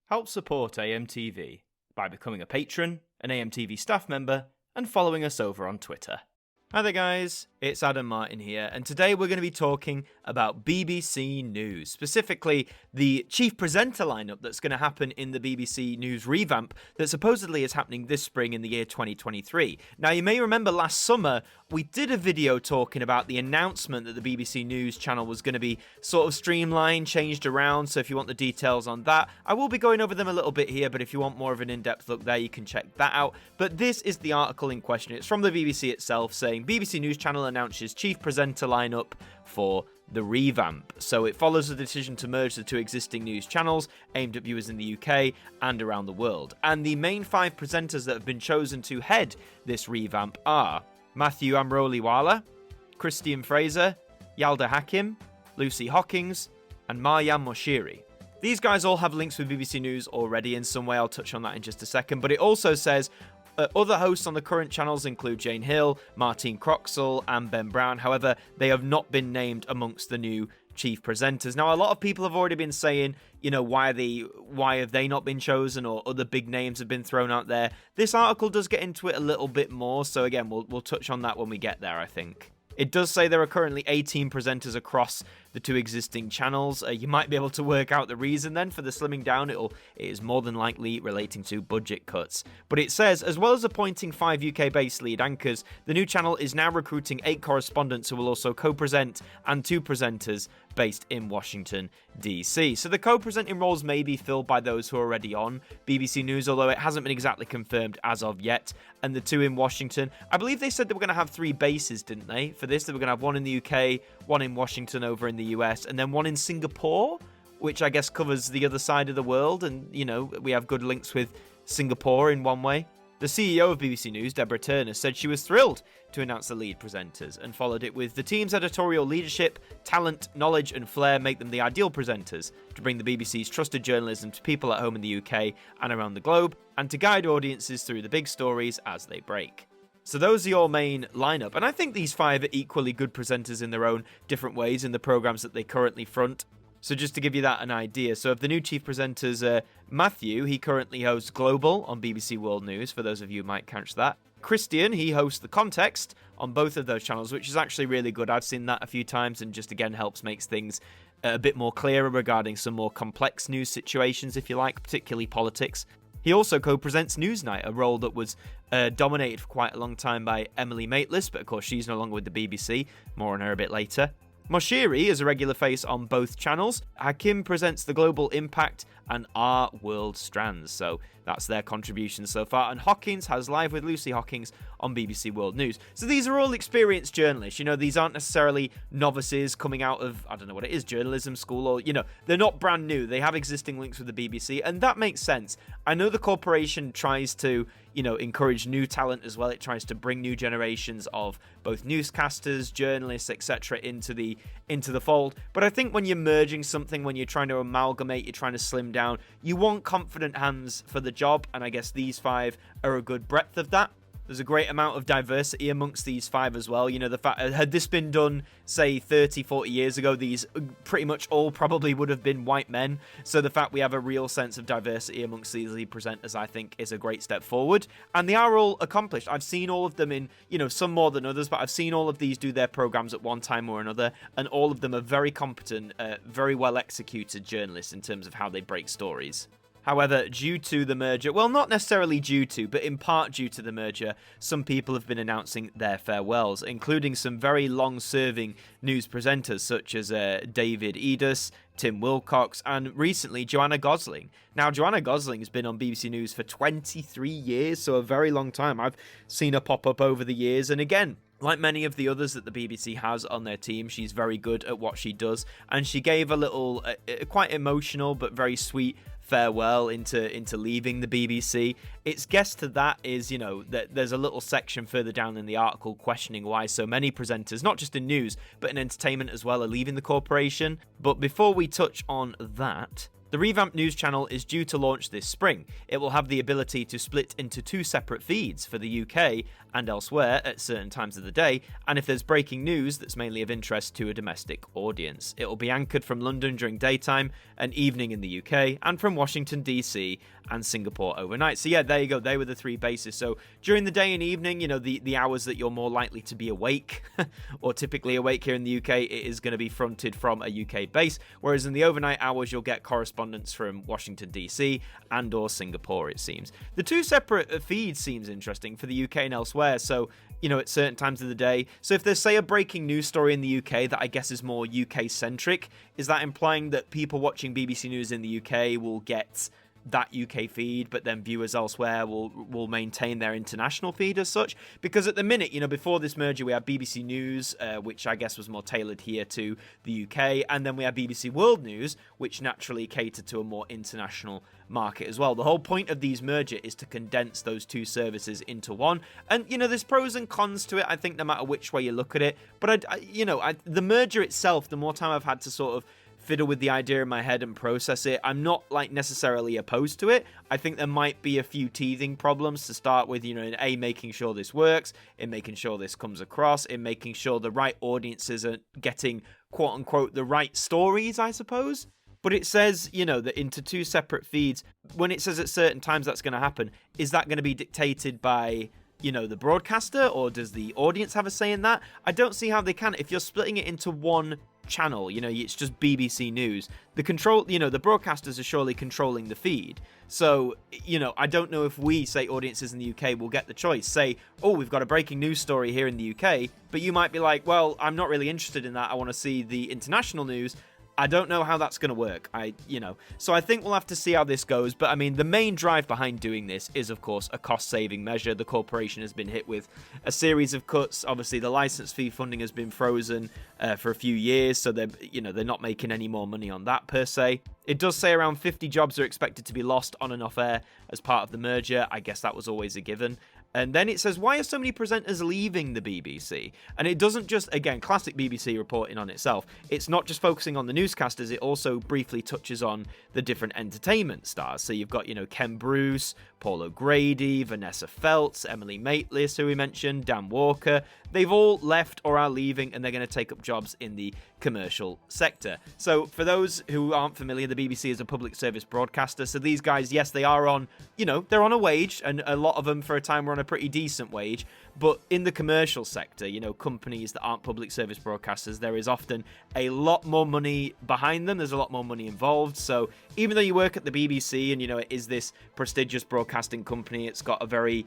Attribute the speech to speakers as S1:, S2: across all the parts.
S1: Help support AMTV by becoming a patron, an AMTV staff member, and following us over on Twitter. Hi there guys, it's Adam Martyn here, and today we're going to be talking about BBC News, specifically the chief presenter lineup that's going to happen in the BBC News revamp that supposedly is happening this spring in the year 2023. Now you may remember last summer we did a video talking about the announcement that the BBC News channel was going to be sort of streamlined, changed around, so if you want the details on that, I will be going over them a little bit here, but if you want more of an in-depth look there, you can check that out. But this is the article in question. It's from the BBC itself saying BBC News channel announces chief presenter lineup for the revamp. So it follows the decision to merge the two existing news channels aimed at viewers in the UK and around the world. And the main 5 presenters that have been chosen to head this revamp are Matthew Amroliwala, Christian Fraser, Yalda Hakim, Lucy Hockings, and Maryam Moshiri. These guys all have links with BBC News already in some way. I'll touch on that in just a second. But it also says other hosts on the current channels include Jane Hill, Martyn Croxall, and Ben Brown. However, they have not been named amongst the new chief presenters. Now, a lot of people have already been saying, you know, why have they not been chosen, or other big names have been thrown out there. This article does get into it a little bit more, so again, we'll touch on that when we get there, I think. It does say there are currently 18 presenters across the two existing channels. You might be able to work out the reason then for the slimming down. It is more than likely relating to budget cuts. But it says, as well as appointing 5 UK-based lead anchors, the new channel is now recruiting 8 correspondents who will also co-present, and 2 presenters based in Washington, DC. So the co-presenting roles may be filled by those who are already on BBC News, although it hasn't been exactly confirmed as of yet. And the 2 in Washington, I believe they said they were going to have 3 bases, didn't they? For this, they were going to have 1 in the UK, 1 in Washington over in the US, and then 1 in Singapore, which I guess covers the other side of the world. And, you know, we have good links with Singapore in one way. The CEO of BBC News, Deborah Turner, said she was thrilled to announce the lead presenters and followed it with the team's editorial leadership, talent, knowledge and flair make them the ideal presenters to bring the BBC's trusted journalism to people at home in the UK and around the globe, and to guide audiences through the big stories as they break. So those are your main lineup, and I think these 5 are equally good presenters in their own different ways in the programmes that they currently front. So just to give you that an idea, so of the new chief presenters, Matthew, he currently hosts Global on BBC World News, for those of you who might catch that. Christian, he hosts The Context on both of those channels, which is actually really good. I've seen that a few times and just again helps makes things a bit more clearer regarding some more complex news situations, if you like, particularly politics. He also co-presents Newsnight, a role that was dominated for quite a long time by Emily Maitlis, but of course she's no longer with the BBC. More on her a bit later. Moshiri is a regular face on both channels. Hakim presents The Global Impact and Our World Strands, so that's their contribution so far. And Hockings has Live with Lucy Hockings on BBC World News. So these are all experienced journalists. You know, these aren't necessarily novices coming out of, I don't know what it is, journalism school, or, you know, they're not brand new. They have existing links with the BBC, and that makes sense. I know the corporation tries to, you know, encourage new talent as well. It tries to bring new generations of both newscasters, journalists, etc. into the fold. But I think when you're merging something, when you're trying to amalgamate, you're trying to slim down, you want confident hands for the job, and I guess these 5 are a good breadth of that. There's a great amount of diversity amongst these 5 as well. You know, the fact, had this been done, say, 30, 40 years ago, these pretty much all probably would have been white men. So the fact we have a real sense of diversity amongst these lead presenters, I think, is a great step forward. And they are all accomplished. I've seen all of them in, you know, some more than others, but I've seen all of these do their programmes at one time or another. And all of them are very competent, very well executed journalists in terms of how they break stories. However, due to the merger, well, not necessarily due to, but in part due to the merger, some people have been announcing their farewells, including some very long-serving news presenters such as David Edis, Tim Wilcox, and recently Joanna Gosling. Now, Joanna Gosling has been on BBC News for 23 years, so a very long time. I've seen her pop up over the years, and again, like many of the others that the BBC has on their team, she's very good at what she does, and she gave a little, quite emotional but very sweet farewell into leaving the BBC. Its guess to that is, you know, that there's a little section further down in the article questioning why so many presenters, not just in news, but in entertainment as well, are leaving the corporation. But before we touch on that, The Revamp news channel is due to launch this spring. It will have the ability to split into 2 separate feeds for the UK and elsewhere at certain times of the day, and if there's breaking news that's mainly of interest to a domestic audience. It will be anchored from London during daytime and evening in the UK, and from Washington DC and Singapore overnight. So yeah, there you go, they were the 3 bases. So during the day and evening, the hours that you're more likely to be awake, or typically awake here in the UK, it is going to be fronted from a UK base, whereas in the overnight hours, you'll get correspondence from Washington DC and or Singapore, it seems. The 2 separate feeds seems interesting for the UK and elsewhere, so at certain times of the day. So if there's, say, a breaking news story in the UK that I guess is more UK centric, is that implying that people watching BBC News in the UK will get that UK feed, but then viewers elsewhere will maintain their international feed as such? Because at the minute, before this merger, we had BBC News, which I guess was more tailored here to the UK, and then we had BBC World News, which naturally catered to a more international market as well. The whole point of these merger is to condense those 2 services into one, and there's pros and cons to it, I think, no matter which way you look at it. But the merger itself, the more time I've had to sort of fiddle with the idea in my head and process it, I'm not necessarily opposed to it. I think there might be a few teething problems to start with, in making sure this works, in making sure this comes across, in making sure the right audiences are getting quote unquote the right stories, I suppose. But it says, that into 2 separate feeds, when it says at certain times that's going to happen, is that going to be dictated by the broadcaster, or does the audience have a say in that? I don't see how they can. If you're splitting it into one channel, it's just BBC News, the broadcasters are surely controlling the feed. So I don't know if we, say, audiences in the UK, will get the choice. Say, oh, we've got a breaking news story here in the UK, but you might be like, well, I'm not really interested in that, I want to see the international news. I don't know how that's going to work. So I think we'll have to see how this goes. But I mean, the main drive behind doing this is, of course, a cost-saving measure. The corporation has been hit with a series of cuts. Obviously, the license fee funding has been frozen for a few years, so they're not making any more money on that per se. It does say around 50 jobs are expected to be lost on and off air as part of the merger. I guess that was always a given. And then it says, why are so many presenters leaving the BBC? And it doesn't just, again, classic BBC reporting on itself. It's not just focusing on the newscasters, it also briefly touches on the different entertainment stars. So you've got, Ken Bruce, Paul O'Grady, Vanessa Feltz, Emily Maitlis, who we mentioned, Dan Walker. They've all left or are leaving, and they're going to take up jobs in the commercial sector. So for those who aren't familiar, the BBC is a public service broadcaster. So these guys, yes, they are on, they're on a wage, and a lot of them for a time were on a pretty decent wage. But in the commercial sector, companies that aren't public service broadcasters, there is often a lot more money behind them. There's a lot more money involved. So even though you work at the BBC and, it is this prestigious broadcasting company, it's got a very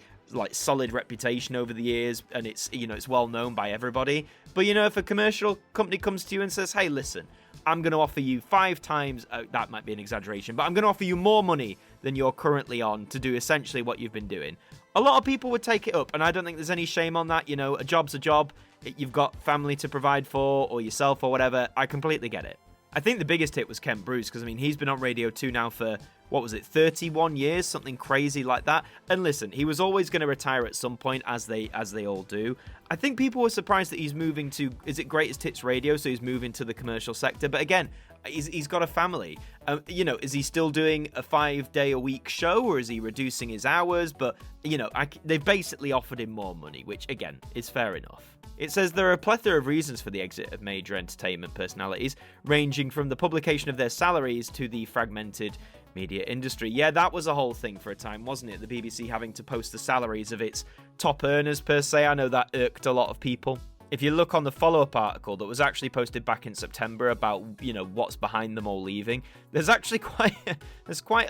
S1: solid reputation over the years, and it's it's well known by everybody. But if a commercial company comes to you and says, hey, listen, I'm going to offer you 5 times, that might be an exaggeration, but I'm going to offer you more money than you're currently on to do essentially what you've been doing, a lot of people would take it up, and I don't think there's any shame on that. A job's a job. You've got family to provide for, or yourself, or whatever. I completely get it. I think the biggest hit was Ken Bruce, because he's been on Radio 2 now for, 31 years, something crazy like that. And listen, he was always going to retire at some point, as they all do. I think people were surprised that he's moving to, is it Greatest Hits Radio, so he's moving to the commercial sector. But again, he's got a family. Is he still doing a 5-day-a-week show, or is he reducing his hours? But, they've basically offered him more money, which, again, is fair enough. It says there are a plethora of reasons for the exit of major entertainment personalities, ranging from the publication of their salaries to the fragmented media industry. Yeah, that was a whole thing for a time, wasn't it? The BBC having to post the salaries of its top earners, per se. I know that irked a lot of people. If you look on the follow-up article that was actually posted back in September about, what's behind them all leaving, there's actually quite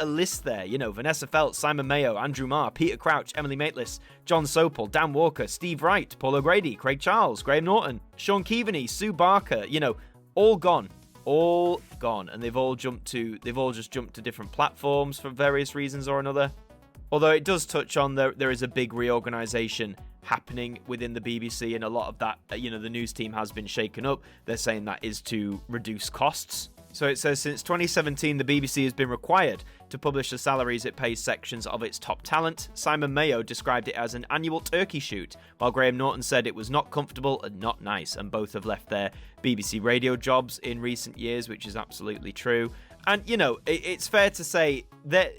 S1: a list there. Vanessa Feltz, Simon Mayo, Andrew Marr, Peter Crouch, Emily Maitlis, John Sopel, Dan Walker, Steve Wright, Paul O'Grady, Craig Charles, Graham Norton, Sean Keaveney, Sue Barker, all gone. All gone. And they've all just jumped to different platforms for various reasons or another. Although it does touch on there is a big reorganisation happening within the BBC, and a lot of that, the news team has been shaken up. They're saying that is to reduce costs. So it says since 2017, the BBC has been required to publish the salaries it pays sections of its top talent. Simon Mayo described it as an annual turkey shoot, while Graham Norton said it was not comfortable and not nice, and both have left their BBC radio jobs in recent years, which is absolutely true. And, it's fair to say that,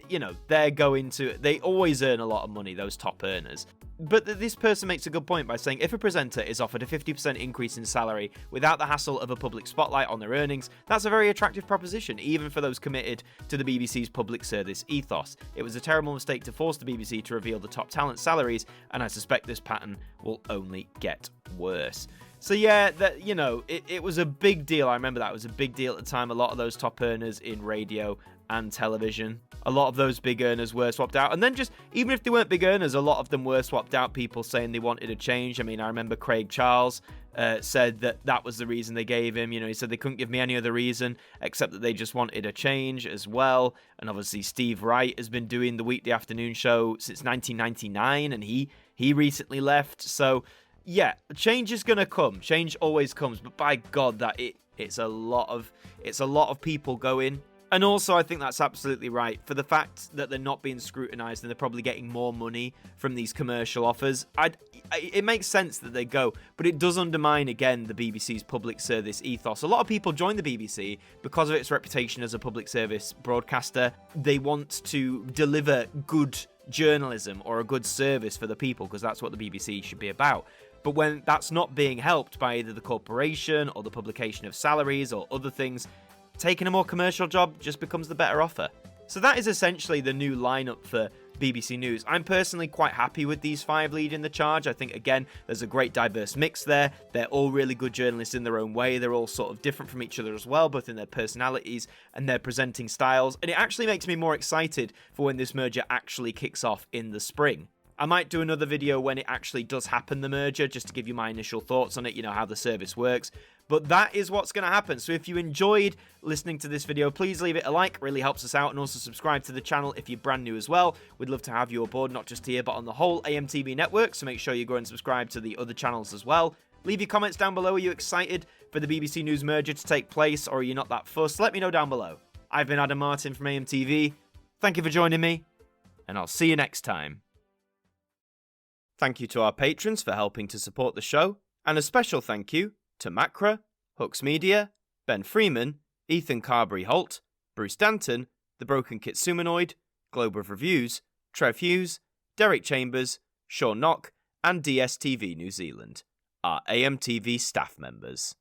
S1: they always earn a lot of money, those top earners. But this person makes a good point by saying if a presenter is offered a 50% increase in salary without the hassle of a public spotlight on their earnings, that's a very attractive proposition, even for those committed to the BBC's public service ethos. It was a terrible mistake to force the BBC to reveal the top talent salaries, and I suspect this pattern will only get worse. So yeah, it was a big deal. I remember that. It was a big deal at the time. A lot of those top earners in radio and television, a lot of those big earners were swapped out. And then even if they weren't big earners, a lot of them were swapped out, people saying they wanted a change. I mean, I remember Craig Charles said that was the reason they gave him. He said they couldn't give me any other reason except that they just wanted a change as well. And obviously Steve Wright has been doing the weekday afternoon show since 1999, and he recently left. So yeah, change is gonna come. Change always comes, but by God, it's a lot of people going. And also, I think that's absolutely right. For the fact that they're not being scrutinised and they're probably getting more money from these commercial offers, it makes sense that they go. But it does undermine, again, the BBC's public service ethos. A lot of people join the BBC because of its reputation as a public service broadcaster. They want to deliver good journalism or a good service for the people, because that's what the BBC should be about. But when that's not being helped by either the corporation or the publication of salaries or other things, taking a more commercial job just becomes the better offer. So that is essentially the new lineup for BBC News. I'm personally quite happy with these 5 leading the charge. I think, again, there's a great diverse mix there. They're all really good journalists in their own way. They're all sort of different from each other as well, both in their personalities and their presenting styles. And it actually makes me more excited for when this merger actually kicks off in the spring. I might do another video when it actually does happen, the merger, just to give you my initial thoughts on it, how the service works. But that is what's going to happen. So if you enjoyed listening to this video, please leave it a like. It really helps us out. And also subscribe to the channel if you're brand new as well. We'd love to have you aboard, not just here, but on the whole AMTV network. So make sure you go and subscribe to the other channels as well. Leave your comments down below. Are you excited for the BBC News merger to take place, or are you not that fussed? Let me know down below. I've been Adam Martyn from AMTV. Thank you for joining me, and I'll see you next time. Thank you to our patrons for helping to support the show, and a special thank you to Macra, Hooks Media, Ben Freeman, Ethan Carberry-Holt, Bruce Danton, The Broken Kitsumanoid, Globe of Reviews, Trev Hughes, Derek Chambers, Sean Knock, and DSTV New Zealand, our AMTV staff members.